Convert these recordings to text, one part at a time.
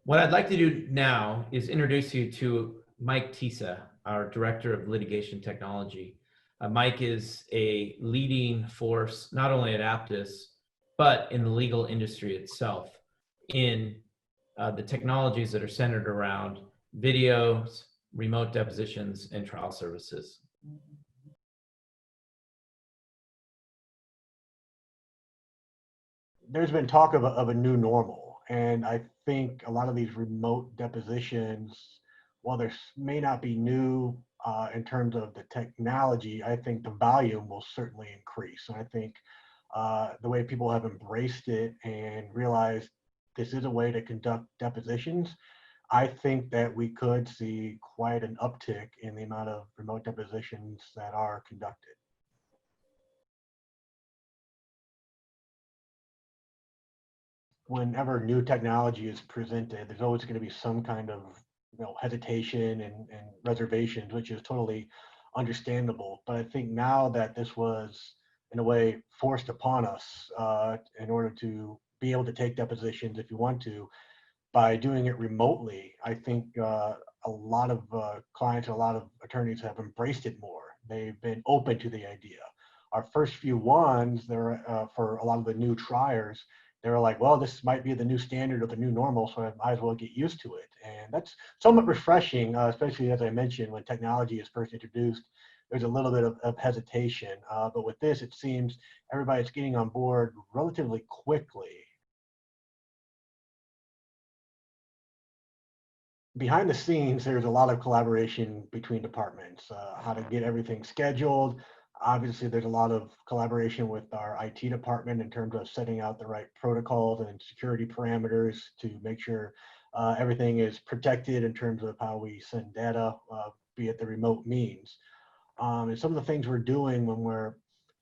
What I'd like to do now is introduce you to Mike Tisa, our Director of Litigation Technology. Mike is a leading force, not only at Aptus, but in the legal industry itself, in the technologies that are centered around videos, remote depositions, and trial services. There's been talk of a new normal, and I think a lot of these remote depositions, while there may not be new in terms of the technology, I think the volume will certainly increase. And I think the way people have embraced it and realized this is a way to conduct depositions, I think that we could see quite an uptick in the amount of remote depositions that are conducted. Whenever new technology is presented, there's always going to be some kind of hesitation and reservations, which is totally understandable. But I think now that this was in a way forced upon us in order to be able to take depositions if you want to, by doing it remotely, I think a lot of clients and a lot of attorneys have embraced it more. They've been open to the idea. Our first few ones, there for a lot of the new triers, they were like, well, this might be the new standard or the new normal, so I might as well get used to it. And that's somewhat refreshing, especially as I mentioned, when technology is first introduced, there's a little bit of hesitation. But with this, it seems everybody's getting on board relatively quickly. Behind the scenes, there's a lot of collaboration between departments, how to get everything scheduled. Obviously, there's a lot of collaboration with our IT department in terms of setting out the right protocols and security parameters to make sure everything is protected in terms of how we send data, be it the remote means. And some of the things we're doing when we're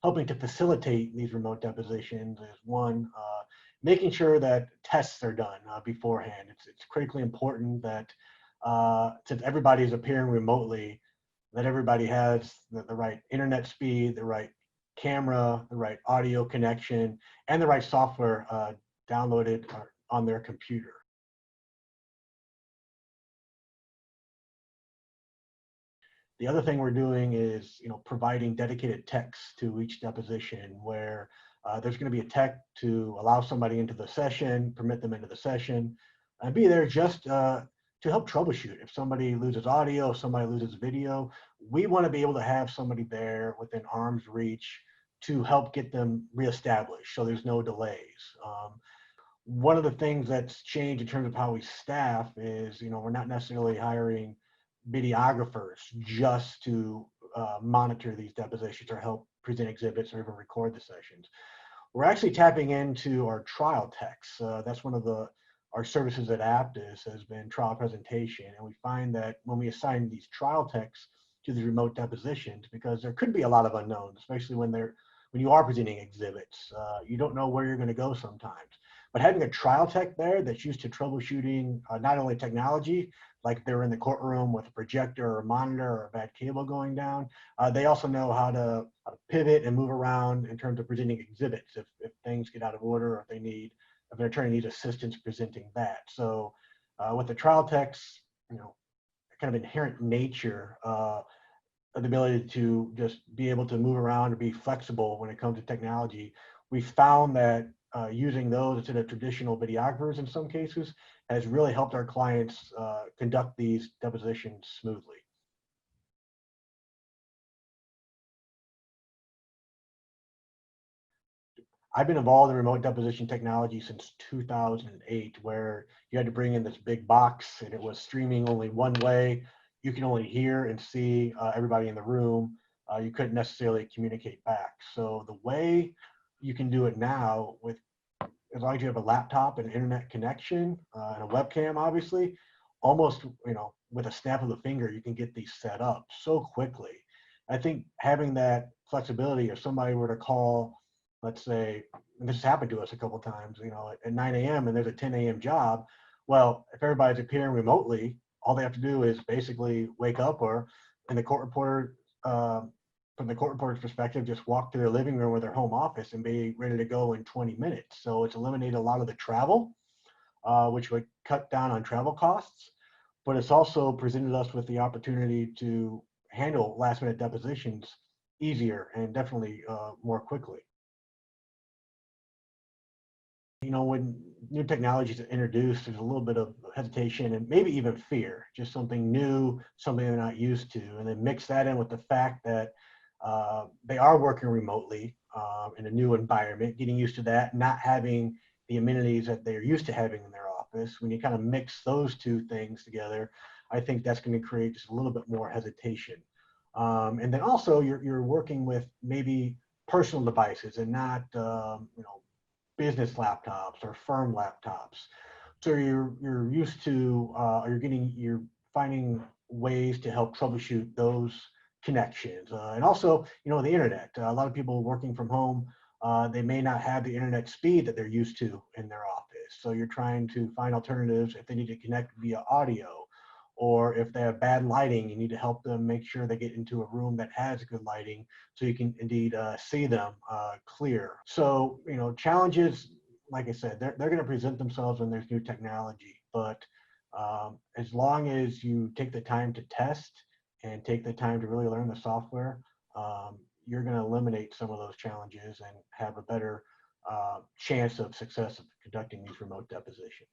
helping to facilitate these remote depositions is one, making sure that tests are done beforehand. It's critically important that since everybody is appearing remotely, that everybody has the right internet speed, the right camera, the right audio connection, and the right software downloaded on their computer. The other thing we're doing is, providing dedicated techs to each deposition where there's going to be a tech to allow somebody into the session, permit them into the session, and be there just to help troubleshoot. If somebody loses audio, if somebody loses video, we want to be able to have somebody there within arm's reach to help get them reestablished so there's no delays. One of the things that's changed in terms of how we staff is, we're not necessarily hiring videographers just to monitor these depositions or help present exhibits or even record the sessions. We're actually tapping into our trial techs. That's one of our services at Aptus has been trial presentation. And we find that when we assign these trial techs to the remote depositions, because there could be a lot of unknowns, especially when you are presenting exhibits, you don't know where you're going to go sometimes. But having a trial tech there that's used to troubleshooting not only technology, like they're in the courtroom with a projector or a monitor or a bad cable going down, they also know how to pivot and move around in terms of presenting exhibits if things get out of order or if an attorney needs assistance presenting that. So with the trial techs, kind of inherent nature of the ability to just be able to move around and be flexible when it comes to technology, we found that using those instead of traditional videographers in some cases has really helped our clients conduct these depositions smoothly. I've been involved in remote deposition technology since 2008, where you had to bring in this big box and it was streaming only one way. You can only hear and see everybody in the room. You couldn't necessarily communicate back. So the way you can do it now, with as long as you have a laptop and internet connection and a webcam, obviously, almost with a snap of the finger, you can get these set up so quickly. I think having that flexibility, if somebody were to call, let's say, and this has happened to us a couple of times, at 9 a.m. and there's a 10 a.m. job, well, if everybody's appearing remotely, all they have to do is basically wake up, or in the court reporter, from the court reporter's perspective, just walk to their living room or their home office and be ready to go in 20 minutes. So it's eliminated a lot of the travel. which would cut down on travel costs. But it's also presented us with the opportunity to handle last minute depositions easier and definitely more quickly. You know, when new technologies are introduced, there's a little bit of hesitation and maybe even fear, just something new, something they're not used to. And then mix that in with the fact that they are working remotely in a new environment, getting used to that, not having the amenities that they're used to having in their office. When you kind of mix those two things together, I think that's going to create just a little bit more hesitation. And then also you're working with maybe personal devices and not, you know, business laptops or firm laptops. So you're used to, you're finding ways to help troubleshoot those connections. And also, you know, the internet. A lot of people working from home, they may not have the internet speed that they're used to in their office. So you're trying to find alternatives if they need to connect via audio, or if they have bad lighting, you need to help them make sure they get into a room that has good lighting so you can indeed see them clear. So, you know, challenges, like I said, they're going to present themselves when there's new technology. But as long as you take the time to test and take the time to really learn the software, you're going to eliminate some of those challenges and have a better chance of success of conducting these remote depositions.